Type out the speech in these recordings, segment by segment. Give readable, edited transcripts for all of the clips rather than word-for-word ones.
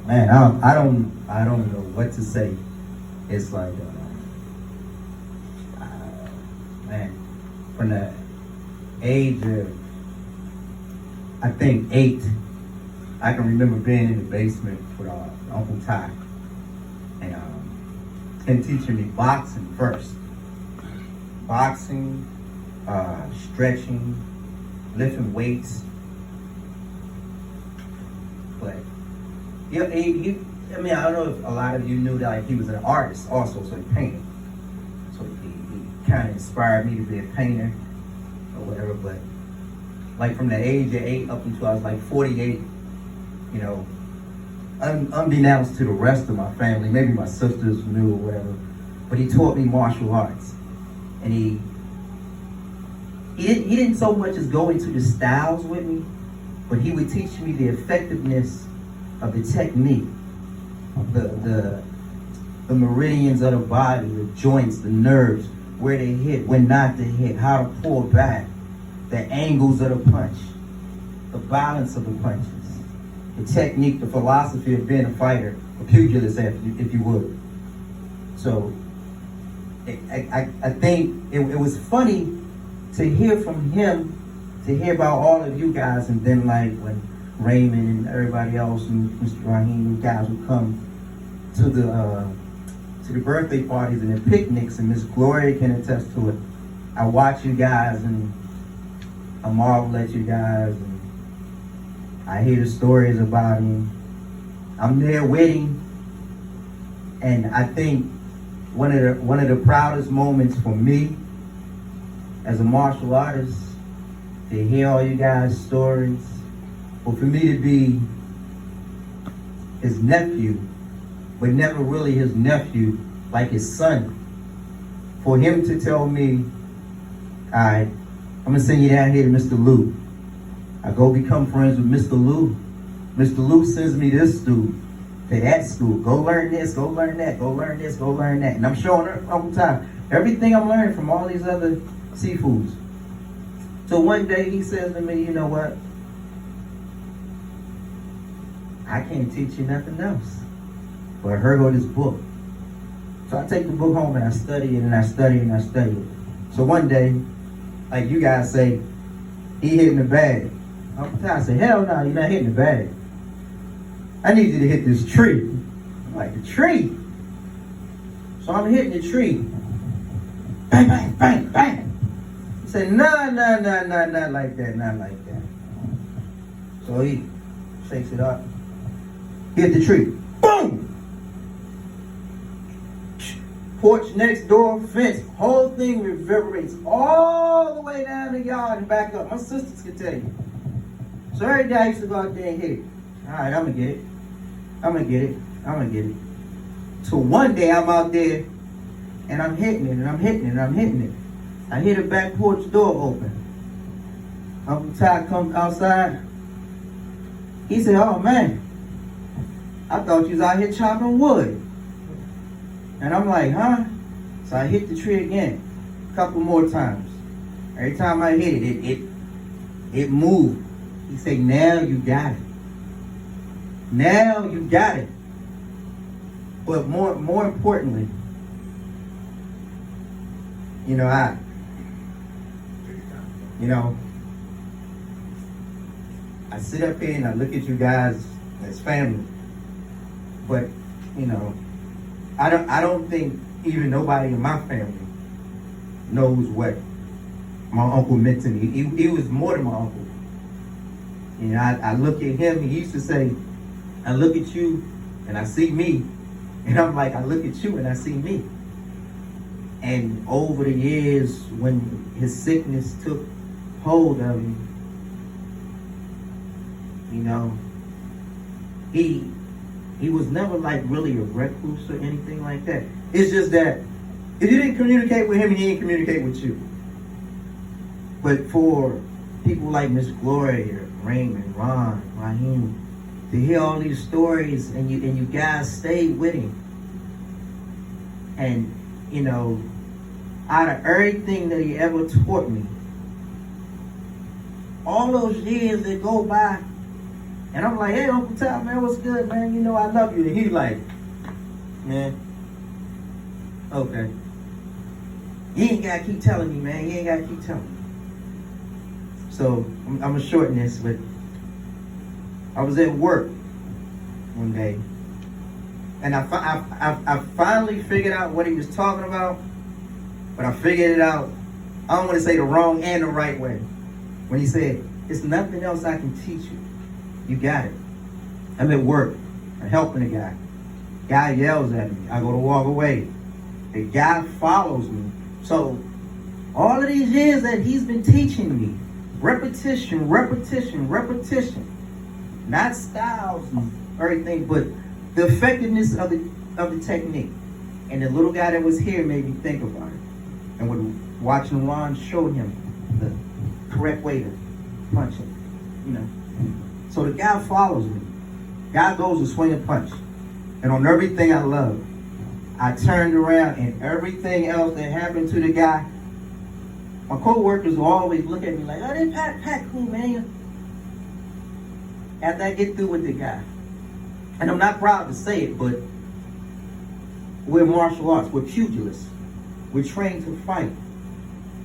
Man, I don't know what to say. It's like, man, from the age of, I think 8, I can remember being in the basement with Uncle Ty, and him teaching me boxing first. Boxing, stretching, lifting weights. But I mean, I don't know if a lot of you knew that like, he was an artist also, so he painted. So he kind of inspired me to be a painter or whatever. But like from the age of 8 up until I was like 48, you know, unbeknownst to the rest of my family, maybe my sisters knew or whatever, but he taught me martial arts. And he didn't so much as go into the styles with me, but he would teach me the effectiveness of the technique, the meridians of the body, the joints, the nerves, where to hit, when not to hit, how to pull back, the angles of the punch, the balance of the punches, the technique, the philosophy of being a fighter, a pugilist, if you would. So I think it was funny to hear from him, to hear about all of you guys, and then like when Raymond and everybody else and Mr. Raheem, you guys would come to the birthday parties and the picnics, and Miss Gloria can attest to it. I watch you guys and I marvel at you guys, and I hear the stories about him. I'm there with him, and I think one of the proudest moments for me as a martial artist, to hear all you guys' stories, or for me to be his nephew, but never really his nephew, like his son. For him to tell me, all right, I'm gonna send you down here to Mr. Lou. I go become friends with Mr. Lou. Mr. Lou sends me this dude to that school. Go learn this, go learn that, go learn this, go learn that. And I'm showing her all the time everything I'm learning from all these other seafoods. So one day he says to me, you know what? I can't teach you nothing else. But I heard all this book. So I take the book home and I study it and I study it and I study it. So one day, like you guys say, he hitting the bag. I said, hell no, you're not hitting the bag. I need you to hit this tree. I'm like, the tree? So I'm hitting the tree. Bang, bang, bang, bang. He said, nah, not like that, not like that. So he shakes it up. Hit the tree. Boom! Porch next door, fence, whole thing reverberates all the way down the yard and back up. My sisters can tell you. So every day I used to go out there and hit it. All right, I'm going to get it. I'm going to get it. I'm going to get it. So one day I'm out there and I'm hitting it and I'm hitting it and I'm hitting it. I hear the back porch door open. Uncle Ty comes outside. He said, oh man, I thought you was out here chopping wood. And I'm like, huh? So I hit the tree again, a couple more times. Every time I hit it, it moved. He said, now you got it. Now you got it. But more importantly, I sit up here and I look at you guys as family. But, I don't think even nobody in my family knows what my uncle meant to me. He was more than my uncle. I look at him, he used to say, I look at you and I see me. And I'm like, I look at you and I see me. And over the years, when his sickness took hold of him, he was never like really a recluse or anything like that. It's just that if you didn't communicate with him, he didn't communicate with you. But for people like Miss Gloria, Raymond, Ron, Raheem, to hear all these stories and you guys stayed with him. And, out of everything that he ever taught me, all those years that go by, And I'm like, hey, Uncle Ty, man, what's good, man? You know I love you. And he's like, man, okay. You ain't gotta keep telling me, man. You ain't gotta keep telling me. So I'm gonna shorten this, but I was at work one day, and I finally figured out what he was talking about, but I figured it out, I don't want to say the wrong and the right way. When he said, "It's nothing else I can teach you. You got it." I'm at work. I'm helping the guy. Guy yells at me. I go to walk away. The guy follows me. So all of these years that he's been teaching me, repetition, repetition, repetition, not styles and everything, but the effectiveness of the technique. And the little guy that was here made me think about it. And when watching Ron show him the correct way to punch him, you know. So the guy follows me. Guy goes to swing a punch. And on everything I love, I turned around and everything else that happened to the guy, my co-workers will always look at me like, oh, they Pat cool, man. After I get through with the guy. And I'm not proud to say it, but we're martial arts, we're pugilists. We're trained to fight,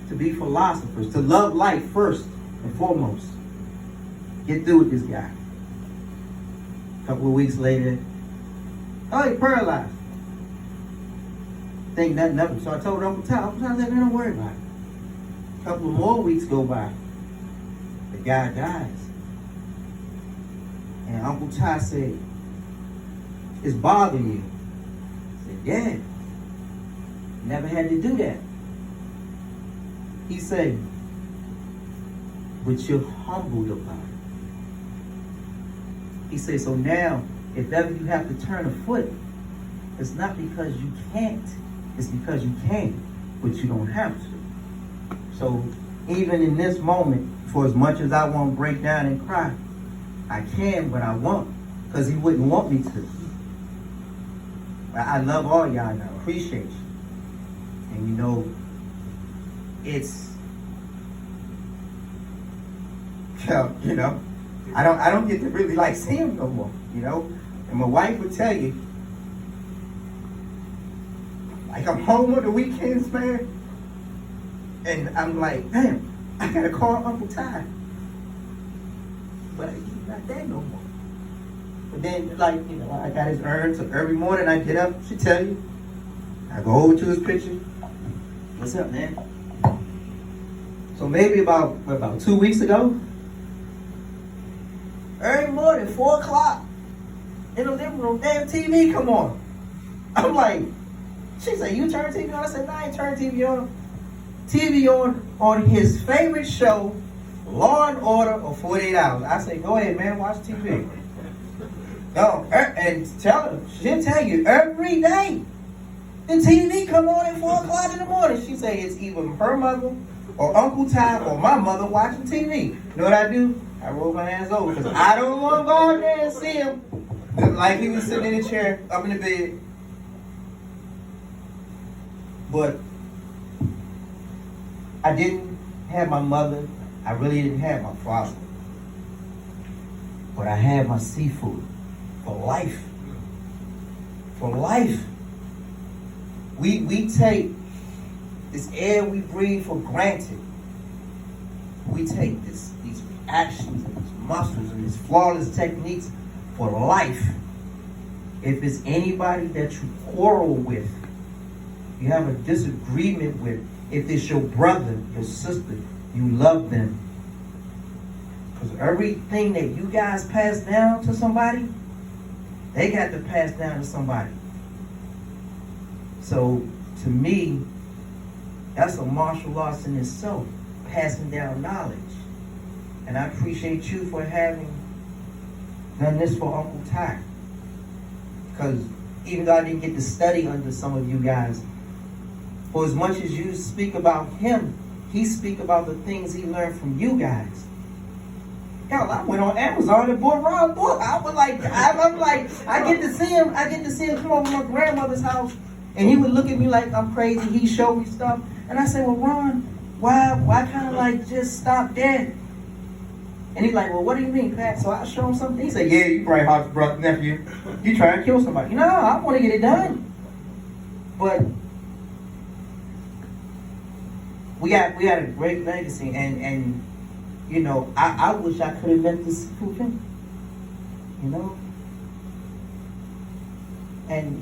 to be philosophers, to love life first and foremost. Get through with this guy. A couple of weeks later, oh, he's paralyzed. Think nothing of it. So I told Uncle Ty said, man, don't worry about it. A couple of more weeks go by. The guy dies. And Uncle Ty said, it's bothering you. I said, yeah. Never had to do that. He said, but you're humbled about it. He said, so now, if ever you have to turn a foot, it's not because you can't, it's because you can, but you don't have to. So even in this moment, for as much as I want to break down and cry, I can, but I won't, because he wouldn't want me to. I love all y'all and I appreciate you. And you know, it's, you know, I don't get to really like see him no more, you know. And my wife would tell you, like I'm home on the weekends, man. And I'm like, damn, I gotta call Uncle Ty. But he's not there no more. But then, like, you know, I got his urn, so every morning I get up, she tell you, I go over to his picture. What's up, man? So maybe about 2 weeks ago, every morning, 4 o'clock, in the living room, damn TV come on. I'm like, she said, you turn TV on? I said, no, I ain't turn TV on. TV on his favorite show, Law and Order or 48 Hours. I said, go ahead, man, watch TV. No, and tell her, she'll tell you every day. The TV come on at 4 o'clock in the morning. She say it's either her mother or Uncle Ty or my mother watching TV. You know what I do? I roll my hands over because I don't want to go out there and see him like he was sitting in a chair up in the bed. But I didn't have my mother. I really didn't have my father. But I had my seafood for life. For life. We take this air we breathe for granted. We take these reactions and these muscles and these flawless techniques for life. If it's anybody that you quarrel with, you have a disagreement with, if it's your brother, your sister, you love them. Because everything that you guys pass down to somebody, they got to pass down to somebody. So, to me, that's a martial arts in itself, passing down knowledge. And I appreciate you for having done this for Uncle Ty. Because even though I didn't get to study under some of you guys, for as much as you speak about him, he speak about the things he learned from you guys. Hell, I went on Amazon and bought Ron's book. I'm like, I get to see him come over to my grandmother's house. And he would look at me like I'm crazy. He showed me stuff. And I said, well, Ron, why kind of like just stop there? And he's like, well, what do you mean, Pat? So I show him something. He said, yeah, you Brightharp's brother, nephew. You trying to kill somebody. No, I want to get it done. But we had a great legacy, and you know, I wish I could have met this him. You know? And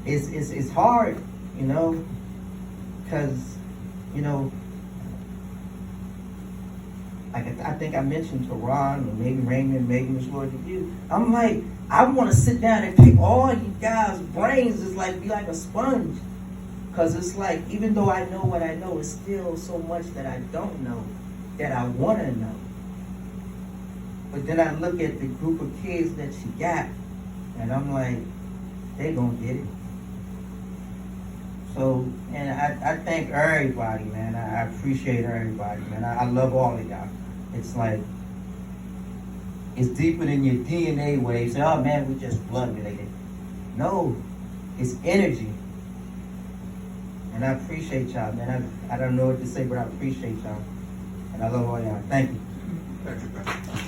it's hard, you know, because, you know, like I think I mentioned to Ron or maybe Raymond, maybe Miss Lord to you. I'm like, I want to sit down and pick all you guys' brains, is like be like a sponge, because it's like, even though I know what I know, it's still so much that I don't know that I want to know. But then I look at the group of kids that she got, and I'm like, they gonna get it. So, and I thank everybody, man. I appreciate everybody, man. I love all of y'all. It's like, it's deeper than your DNA wave. You say, oh man, we just blood related. No, it's energy. And I appreciate y'all, man. I don't know what to say, but I appreciate y'all. And I love all y'all. Thank you. Thank you, man.